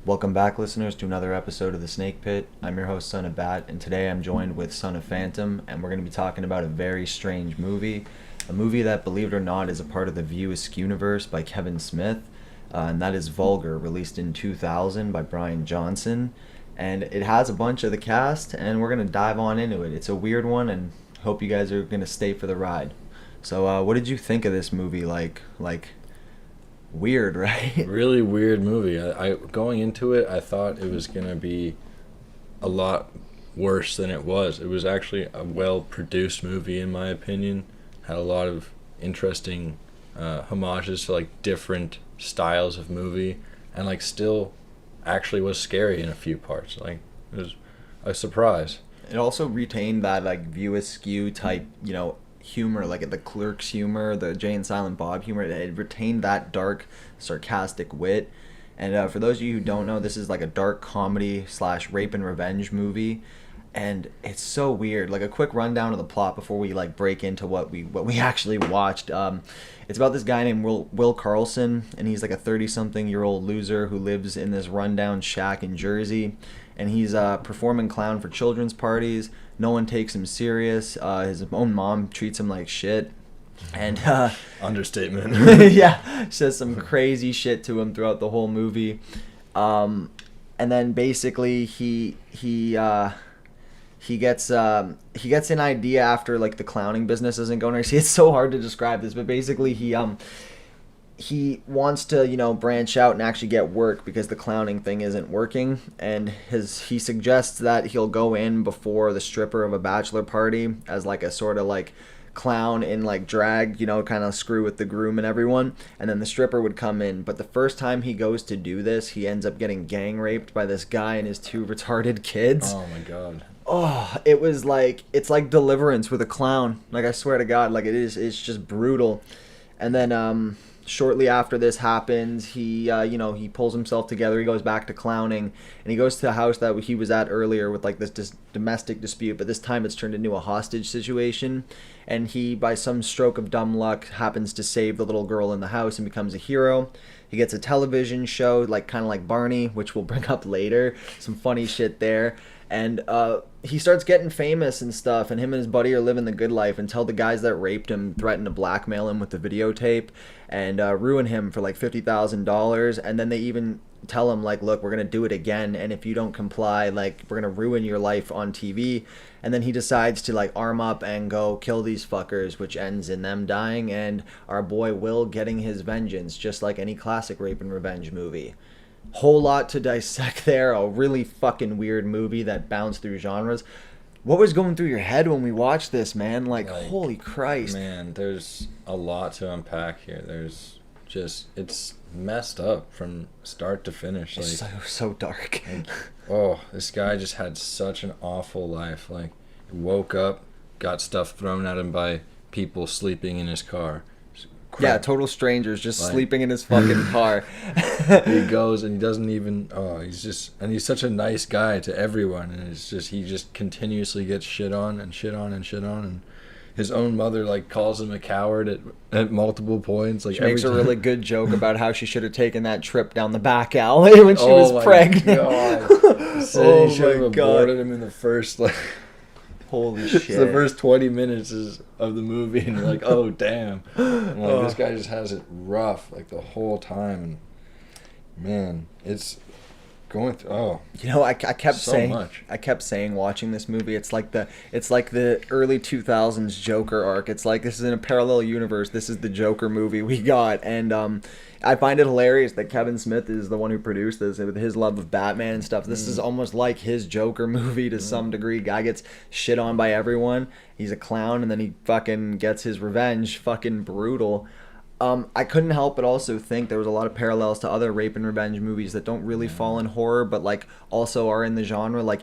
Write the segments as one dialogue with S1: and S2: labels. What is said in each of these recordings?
S1: Welcome back, listeners, to another episode of The Snake Pit. I'm your host, Son of Bat, and today I'm joined with Son of Phantom, and we're going to be talking about a very strange movie. A movie that, believe it or not, is a part of the View Askew universe by Kevin Smith, and that is Vulgar, released in 2000 by Brian Johnson. And it has a bunch of the cast, and we're going to dive on into it. It's a weird one, and hope you guys are going to stay for the ride. So, what did you think of this movie? Weird, right?
S2: Really weird movie. I going into it, I thought it was gonna be a lot worse than it was. It was actually a well-produced movie, in my opinion. Had a lot of interesting homages to like different styles of movie, and like still actually was scary in a few parts. Like it was a surprise.
S1: It also retained that like View Askew type, humor, like the Clerks humor, the Jay and Silent Bob humor. It retained that dark, sarcastic wit. And for those of you who don't know, this is like a dark comedy slash rape and revenge movie, and it's so weird. Like a quick rundown of the plot before we like break into what we actually watched. It's about this guy named Will Carlson, and he's like a 30-something-year-old loser who lives in this rundown shack in Jersey, and he's a performing clown for children's parties. No one takes him serious. His own mom treats him like shit, and
S2: Understatement.
S1: yeah, says some crazy shit to him throughout the whole movie. And then basically he gets an idea after like the clowning business isn't going right. See, it's so hard to describe this, but basically he wants to branch out and actually get work because the clowning thing isn't working, and he suggests that he'll go in before the stripper of a bachelor party as like a sort of like clown in like drag, kind of screw with the groom and everyone, and then the stripper would come in. But the first time he goes to do this, he ends up getting gang raped by this guy and his two retarded kids.
S2: Oh my god.
S1: Oh, it's like Deliverance with a clown. Like, I swear to God, like it's just brutal. And then shortly after this happens, he pulls himself together. He goes back to clowning, and he goes to the house that he was at earlier with like this domestic dispute, but this time it's turned into a hostage situation. And he, by some stroke of dumb luck, happens to save the little girl in the house and becomes a hero. He gets a television show, like kind of like Barney, which we'll bring up later. Some funny shit there. And he starts getting famous and stuff, and him and his buddy are living the good life until the guys that raped him threaten to blackmail him with the videotape and ruin him for like $50,000. And then they even tell him, like, look, we're going to do it again, and if you don't comply, like, we're going to ruin your life on TV. And then he decides to like arm up and go kill these fuckers, which ends in them dying and our boy Will getting his vengeance, just like any classic rape and revenge movie. Whole lot to dissect there. A really fucking weird movie that bounced through genres. What was going through your head when we watched this, man? Like holy Christ.
S2: Man, there's a lot to unpack here. It's messed up from start to finish. Like,
S1: It's so dark.
S2: this guy just had such an awful life. Like, he woke up, got stuff thrown at him by people sleeping in his car.
S1: Yeah, total strangers just sleeping in his fucking car.
S2: He goes and he doesn't even. He's such a nice guy to everyone, and he just continuously gets shit on and shit on and shit on, and his own mother like calls him a coward at multiple points. Like,
S1: she makes a really good joke about how she should have taken that trip down the back alley when she was pregnant.
S2: God. He should have aborted him in the first
S1: Holy shit.
S2: The first 20 minutes of the movie, and you're like, oh, damn. And, this guy just has it rough, like, the whole time. And, man, it's going through,
S1: I kept
S2: so
S1: saying,
S2: much.
S1: I kept saying watching this movie, it's like the early 2000s Joker arc. It's like this is in a parallel universe. This is the Joker movie we got. And I find it hilarious that Kevin Smith is the one who produced this with his love of Batman and stuff. This is almost like his Joker movie to some degree. Guy gets shit on by everyone. He's a clown, and then he fucking gets his revenge. Fucking brutal. I couldn't help but also think there was a lot of parallels to other rape and revenge movies that don't really fall in horror, but like also are in the genre. Like,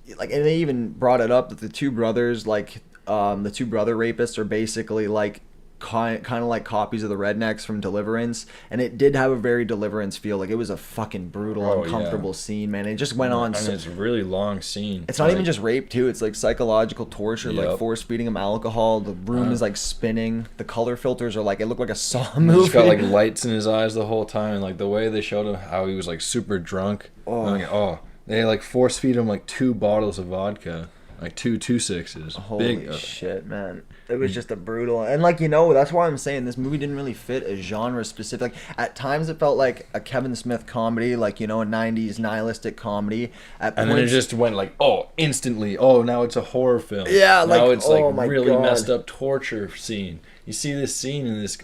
S1: and they even brought it up that the two brothers, the two brother rapists, are basically like kind of like copies of the Rednecks from Deliverance, and it did have a very Deliverance feel. Like, it was a fucking brutal, uncomfortable scene, man. It just went on.
S2: And it's a really long scene.
S1: It's not even just rape too. It's like psychological torture, like force feeding him alcohol. The room is like spinning. The color filters are like, it looked like a Saw movie.
S2: He's got like lights in his eyes the whole time, and like the way they showed him how he was like super drunk. They like force feed him like 2 bottles of vodka. Like 2.26s.
S1: Holy shit, man. It was just a brutal... And, like, that's why I'm saying this movie didn't really fit a genre specific. Like, at times it felt like a Kevin Smith comedy, like, a 90s nihilistic comedy. And
S2: then it just went like, instantly. Now it's a horror film.
S1: Yeah,
S2: now it's like really messed up torture scene. You see this scene in this...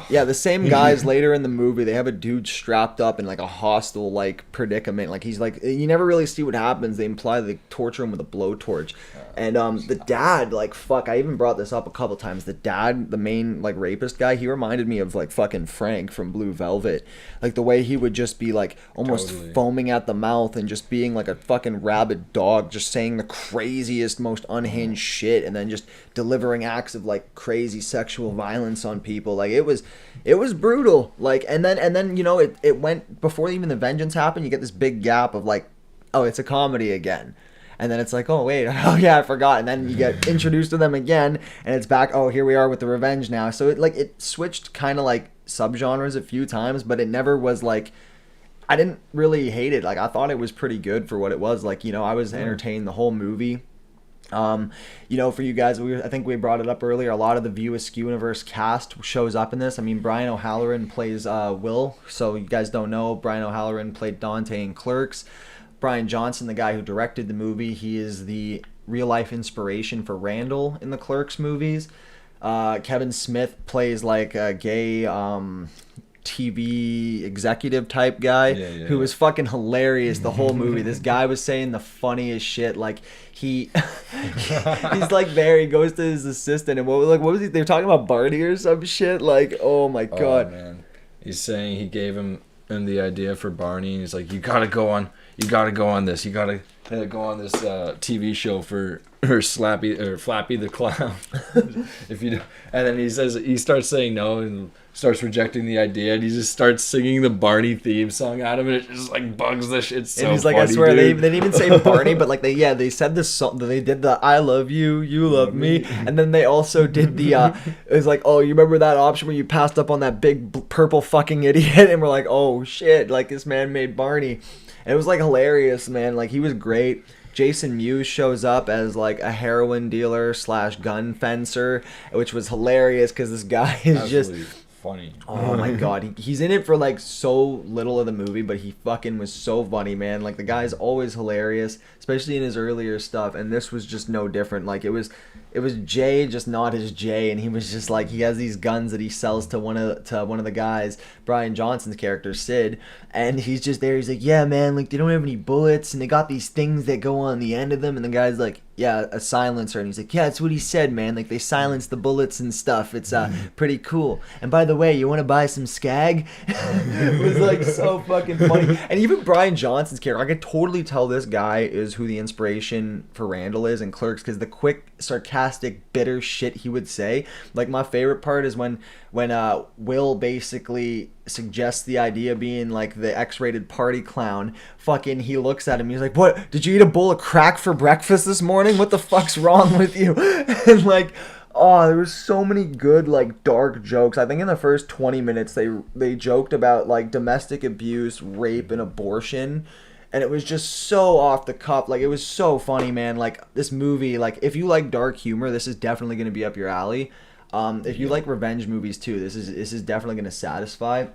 S2: Yeah, the same guys later in the movie, they have a dude strapped up in like a hostile like predicament. Like, he's like, you never really see what happens. They imply they torture him with a blowtorch. And the dad, like, fuck, I even brought this up a couple times. The dad, the main like rapist guy, he reminded me of like fucking Frank from Blue Velvet. Like, the way he would just be like almost foaming at the mouth and just being like a fucking rabid dog, just saying the craziest, most unhinged shit, and then just delivering acts of like crazy sexual violence on people. Like, it was brutal. Like, and then it went, before even the vengeance happened, you get this big gap of like, oh, it's a comedy again. And then it's like, oh, wait, oh, yeah, I forgot. And then you get introduced to them again, and it's back, oh, here we are with the revenge now. So it switched kind of like subgenres a few times, but it never was like, I didn't really hate it. Like, I thought it was pretty good for what it was. Like, I was entertained the whole movie. For you guys, I think we brought it up earlier, a lot of the View Askew universe cast shows up in this. I mean, Brian O'Halloran plays Will. So you guys don't know, Brian O'Halloran played Dante in Clerks. Brian Johnson, the guy who directed the movie, he is the real-life inspiration for Randall in the Clerks movies. Kevin Smith plays like a gay TV executive type guy who was fucking hilarious the whole movie. This guy was saying the funniest shit. Like, he's like there, he goes to his assistant, and what was he? They were talking about Barney or some shit. Like, oh my god. Oh, man. He's saying he gave him the idea for Barney, and he's like, you gotta go on this. You gotta go on this TV show for Flappy the Clown. If you do, and then he starts saying no and starts rejecting the idea, and he just starts singing the Barney theme song out of it. It just like bugs the shit. So
S1: and he's like,
S2: funny,
S1: I swear,
S2: dude.
S1: they didn't even say Barney, but like they said this song. They did the I love you, you love me, and then they also did the it was like, oh, you remember that option where you passed up on that big purple fucking idiot, and we're like, oh shit, like this man made Barney. And it was like hilarious, man. Like, he was great. Jason Mewes shows up as like a heroin dealer / gun fencer, which was hilarious because this guy is
S2: Absolutely
S1: just
S2: funny.
S1: Oh my god, he's in it for like so little of the movie, but he fucking was so funny, man. Like, the guy's always hilarious, especially in his earlier stuff, and this was just no different. Like, it was Jay, just not his Jay, and he was just like, he has these guns that he sells to one of the guys, Brian Johnson's character Sid, and he's just there. He's like, yeah, man, like, they don't have any bullets, and they got these things that go on the end of them, and the guy's like, yeah, a silencer. And he's like, yeah, that's what he said, man. Like, they silence the bullets and stuff. It's pretty cool. And by the way, you want to buy some skag? It was like so fucking funny. And even Brian Johnson's character, I could totally tell this guy is who the inspiration for Randall is in Clerks, because the quick, sarcastic, bitter shit he would say. Like, my favorite part is when Will basically suggests the idea of being like the X-rated party clown. Fucking, he looks at him, he's like, what, did you eat a bowl of crack for breakfast this morning? What the fuck's wrong with you? And like, oh, there was so many good, like, dark jokes. I think in the first 20 minutes they joked about like domestic abuse, rape, and abortion. And it was just so off the cuff. Like, it was so funny, man. Like, this movie, like, if you like dark humor, this is definitely going to be up your alley. If you like revenge movies too, this is definitely going to satisfy.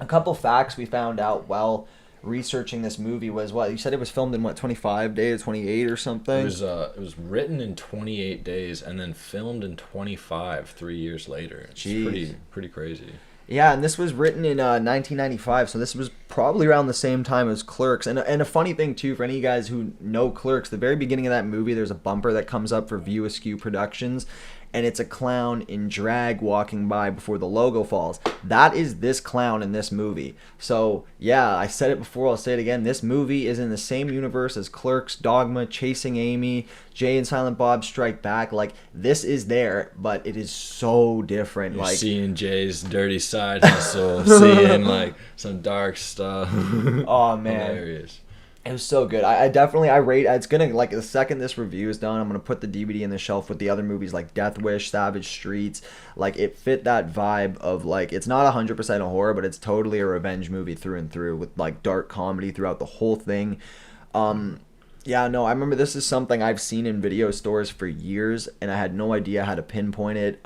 S1: A couple facts we found out while researching this movie was, what, you said it was filmed in 25 days, 28 or something?
S2: It was written in 28 days and then filmed in 25 3 years later. It's pretty crazy.
S1: Yeah, and this was written in 1995, so this was probably around the same time as Clerks. And a funny thing, too, for any of you guys who know Clerks, the very beginning of that movie, there's a bumper that comes up for View Askew Productions, and it's a clown in drag walking by before the logo falls. That is this clown in this movie. So yeah, I said it before, I'll say it again. This movie is in the same universe as Clerks, Dogma, Chasing Amy, Jay and Silent Bob Strike Back. Like, this is there, but it is so different.
S2: You're
S1: like
S2: seeing Jay's dirty side hustle, seeing like some dark stuff.
S1: Oh man,
S2: hilarious.
S1: It was so good. I definitely, I rate, it's gonna, like, the second this review is done, I'm gonna put the DVD in the shelf with the other movies like Death Wish, Savage Streets. Like, it fit that vibe of, like, it's not 100% a horror, but it's totally a revenge movie through and through with, like, dark comedy throughout the whole thing. Yeah, no, I remember this is something I've seen in video stores for years, and I had no idea how to pinpoint it.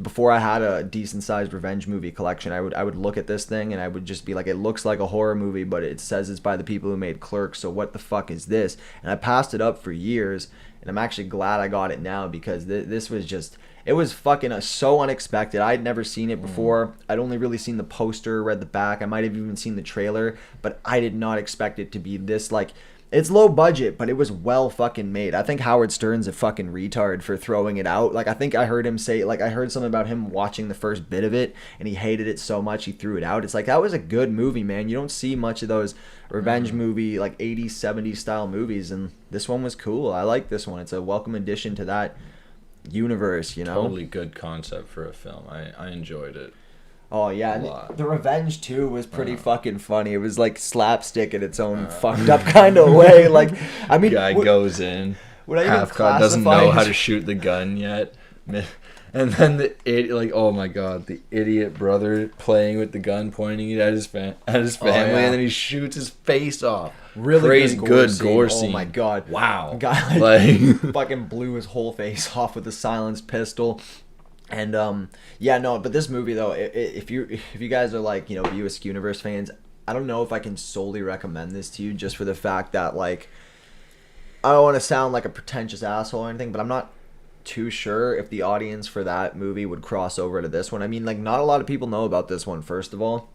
S1: Before I had a decent-sized revenge movie collection, I would look at this thing, and I would just be like, it looks like a horror movie, but it says it's by the people who made Clerks, so what the fuck is this? And I passed it up for years, and I'm actually glad I got it now, because this was just... It was fucking so unexpected. I'd never seen it before. I'd only really seen the poster, read the back. I might have even seen the trailer, but I did not expect it to be this, like... It's low budget, but it was well fucking made. I think Howard Stern's a fucking retard for throwing it out. Like, I think I heard him say, like, I heard something about him watching the first bit of it, and he hated it so much he threw it out. It's like, that was a good movie, man. You don't see much of those revenge movie, like, 80s, 70s style movies, and this one was cool. I like this one. It's a welcome addition to that universe, you know?
S2: Totally good concept for a film. I enjoyed it.
S1: Oh yeah, and the Revenge too was pretty fucking funny. It was like slapstick in its own fucked up kind of way. Like, I mean,
S2: guy goes in, half cut, doesn't know how to shoot the gun yet, and then the idiot, like, oh my god, the idiot brother playing with the gun, pointing it at his family, and then he shoots his face off.
S1: Really
S2: crazy good gore
S1: scene.
S2: scene.
S1: Oh my god,
S2: wow,
S1: guy
S2: like
S1: fucking blew his whole face off with a silenced pistol. And yeah, no, but this movie though, if you guys are like, you know, View Askew universe fans, I don't know if I can solely recommend this to you just for the fact that, like, I don't want to sound like a pretentious asshole or anything, but I'm not too sure if the audience for that movie would cross over to this one. I mean, like, not a lot of people know about this one, first of all,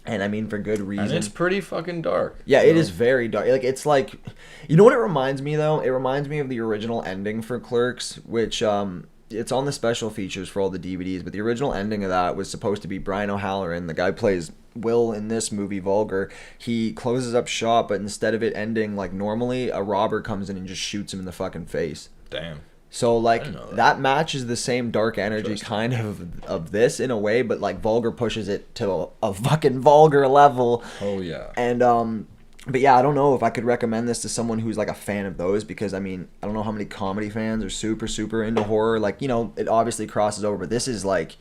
S1: and I mean for good reason.
S2: And it's pretty fucking dark.
S1: Yeah, it is very dark. Like, it's like, you know what it reminds me though? It reminds me of the original ending for Clerks, which it's on the special features for all the DVDs, but the original ending of that was supposed to be Brian O'Halloran, the guy who plays Will in this movie, Vulgar. He closes up shop, but instead of it ending like normally, a robber comes in and just shoots him in the fucking face.
S2: Damn.
S1: So, like, that matches the same dark energy kind of this in a way, but, like, Vulgar pushes it to a fucking vulgar level.
S2: Oh, yeah.
S1: And, but yeah, I don't know if I could recommend this to someone who's like a fan of those, because I mean, I don't know how many comedy fans are super into horror. Like, you know, it obviously crosses over, but this is like,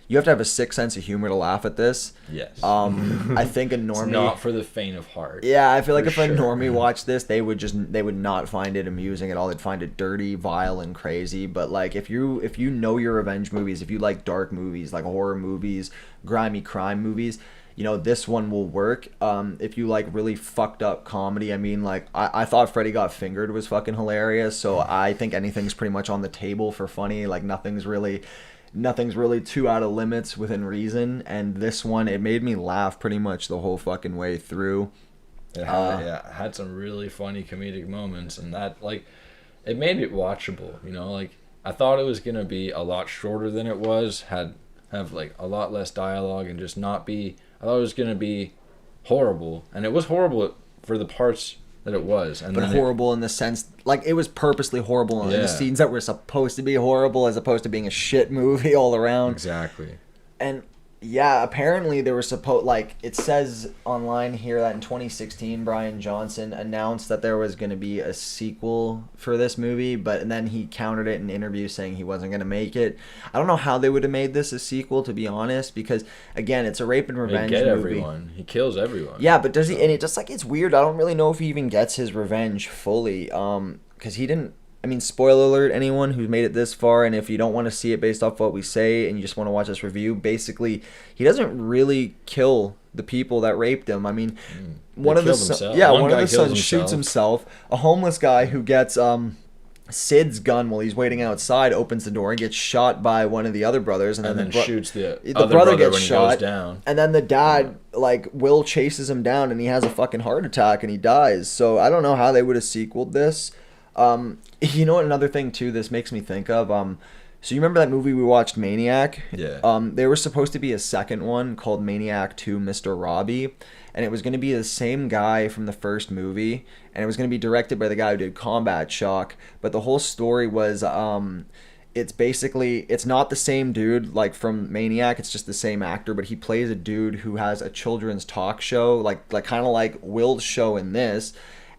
S1: you have to have a sick sense of humor to laugh at this.
S2: Yes.
S1: I think a normie...
S2: It's not for the faint of heart.
S1: Yeah, I feel like if a normie watched this, they would not find it amusing at all. They'd find it dirty, vile, and crazy. But like, if you know your revenge movies, if you like dark movies, like horror movies, grimy crime movies, you know, this one will work. If you like really fucked up comedy, I mean, like, I thought Freddy Got Fingered was fucking hilarious, so I think anything's pretty much on the table for funny. Like, nothing's really too out of limits within reason, and this one, it made me laugh pretty much the whole fucking way through.
S2: It had some really funny comedic moments, and that, like, it made it watchable, you know? Like, I thought it was gonna be a lot shorter than it was, have like a lot less dialogue, and just not be... I thought it was going to be horrible, and it was horrible for the parts that it was. And
S1: but horrible in the sense, like, it was purposely horrible in the scenes that were supposed to be horrible, as opposed to being a shit movie all around.
S2: Exactly.
S1: And yeah, apparently there was like, it says online here that in 2016, Brian Johnson announced that there was going to be a sequel for this movie, and then he countered it in interviews saying he wasn't going to make it. I don't know how they would have made this a sequel, to be honest, because again, it's a rape and revenge movie.
S2: Everyone. He kills everyone.
S1: Yeah, but does he? And it just, like, it's weird. I don't really know if he even gets his revenge fully, because he didn't. I mean, spoiler alert, anyone who's made it this far, and if you don't want to see it based off what we say and you just want to watch this review, basically, he doesn't really kill the people that raped him. I mean, one of the sons shoots himself. A homeless guy who gets Sid's gun while he's waiting outside opens the door and gets shot by one of the other brothers, and then
S2: shoots the
S1: other brother gets shot,
S2: goes down.
S1: And then the dad, like, Will chases him down, and he has a fucking heart attack and he dies. So I don't know how they would have sequeled this. You know what, another thing too this makes me think of, So you remember that movie we watched, Maniac?
S2: Yeah.
S1: There was supposed to be a second one called Maniac 2 Mr. Robbie, and it was going to be the same guy from the first movie, and it was going to be directed by the guy who did Combat Shock, but the whole story was it's basically, it's not the same dude like from Maniac, it's just the same actor, but he plays a dude who has a children's talk show, like kind of like Will's show in this,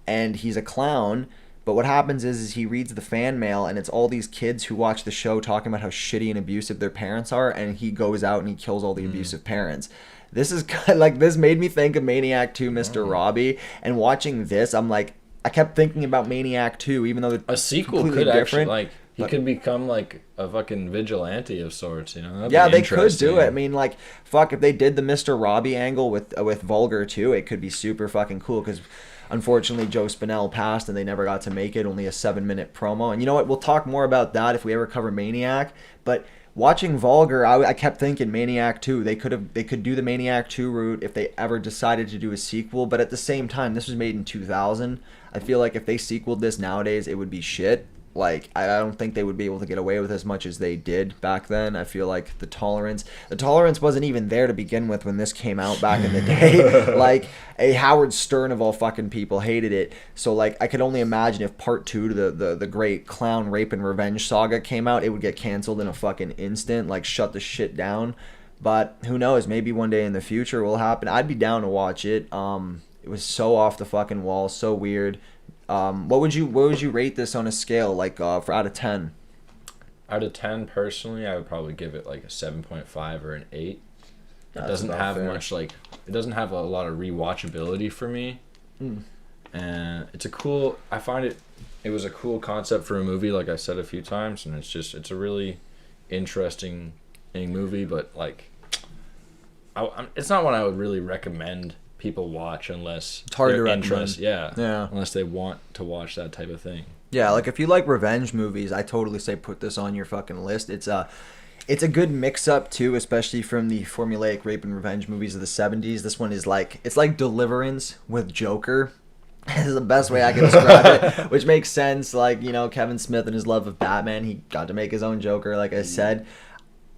S1: and he's a clown. But what happens is he reads the fan mail, and it's all these kids who watch the show talking about how shitty and abusive their parents are, and he goes out and he kills all the abusive parents. This is kind of like, this made me think of Maniac 2 Mr. Robbie, and watching this, I'm like, I kept thinking about Maniac 2, even though they're
S2: A sequel could actually, like, he could become like a fucking vigilante of sorts, you know? That'd
S1: yeah,
S2: be
S1: they could do
S2: interesting.
S1: it. I mean, like, fuck, if they did the Mr. Robbie angle with Vulgar too, it could be super fucking cool, because unfortunately Joe Spinell passed and they never got to make it, only a 7-minute promo. And you know what, we'll talk more about that if we ever cover Maniac, but watching Vulgar, I kept thinking Maniac 2, they could do the Maniac 2 route if they ever decided to do a sequel, but at the same time, this was made in 2000. I feel like if they sequeled this nowadays, it would be shit. Like, I don't think they would be able to get away with as much as they did back then. I feel like the tolerance wasn't even there to begin with when this came out back in the day. Like, a Howard Stern of all fucking people hated it. So, like, I could only imagine if part 2 to the great clown rape and revenge saga came out, it would get canceled in a fucking instant. Like, shut the shit down. But who knows? Maybe one day in the future will happen. I'd be down to watch it. It was so off the fucking wall, so weird. What would you rate this on a scale, like, for out of 10?
S2: Out of 10, personally, I would probably give it like a 7.5 or an 8. It doesn't have much, like, it doesn't have a lot of rewatchability for me. And it's I find it was a cool concept for a movie, like I said a few times, and it's a really interesting movie, but, like, it's not one I would really recommend people watch unless
S1: it's hard to
S2: they're
S1: recommend.
S2: yeah, unless they want to watch that type of thing.
S1: Yeah, like, if you like revenge movies, I totally say put this on your fucking list. It's a good mix-up too, especially from the formulaic rape and revenge movies of the 70s. This one is like, it's like Deliverance with Joker. This is the best way I can describe it, which makes sense. Like, you know, Kevin Smith and his love of Batman, he got to make his own Joker, like I said.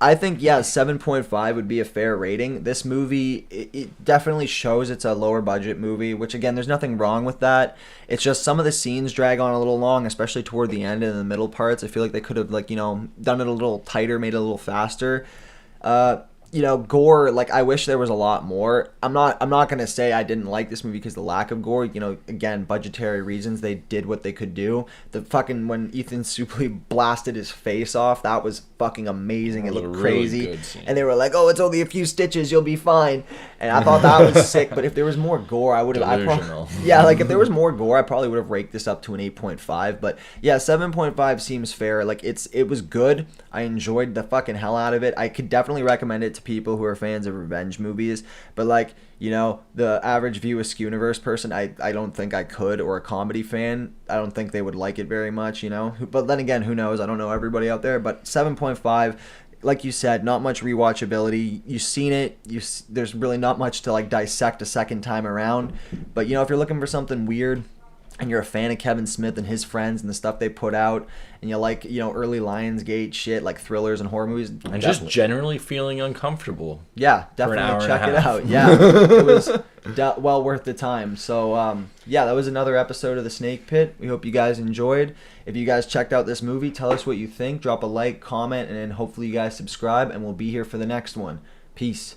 S1: I think, yeah, 7.5 would be a fair rating. This movie, it definitely shows it's a lower budget movie, which, again, there's nothing wrong with that. It's just some of the scenes drag on a little long, especially toward the end and the middle parts. I feel like they could have, like, you know, done it a little tighter, made it a little faster. You know, gore, like, I wish there was a lot more. I'm not gonna say I didn't like this movie because of the lack of gore. You know, again, budgetary reasons, they did what they could do. The fucking, when Ethan Suplee blasted his face off, that was fucking amazing. It looked crazy.
S2: Really good scene.
S1: And they were like, oh, it's only a few stitches, you'll be fine. And I thought that was sick, but if there was more gore, I would have, yeah, like, if there was more gore, I probably would have raked this up to an 8.5. But yeah, 7.5 seems fair. Like, it was good. I enjoyed the fucking hell out of it. I could definitely recommend it to people who are fans of revenge movies, but, like, you know, the average View Askew universe person, I don't think I could, or a comedy fan, I don't think they would like it very much, you know. But then again, who knows? I don't know everybody out there. But 7.5, like you said, not much rewatchability. You've seen it. There's really not much to, like, dissect a second time around. But, you know, if you're looking for something weird, and you're a fan of Kevin Smith and his friends and the stuff they put out, and you like, you know, early Lionsgate shit, like thrillers and horror movies,
S2: and just generally feeling uncomfortable,
S1: yeah, definitely check it out. Yeah, it was well worth the time. So yeah, that was another episode of The Snake Pit. We hope you guys enjoyed. If you guys checked out this movie, tell us what you think. Drop a like, comment, and then hopefully you guys subscribe, and we'll be here for the next one. Peace.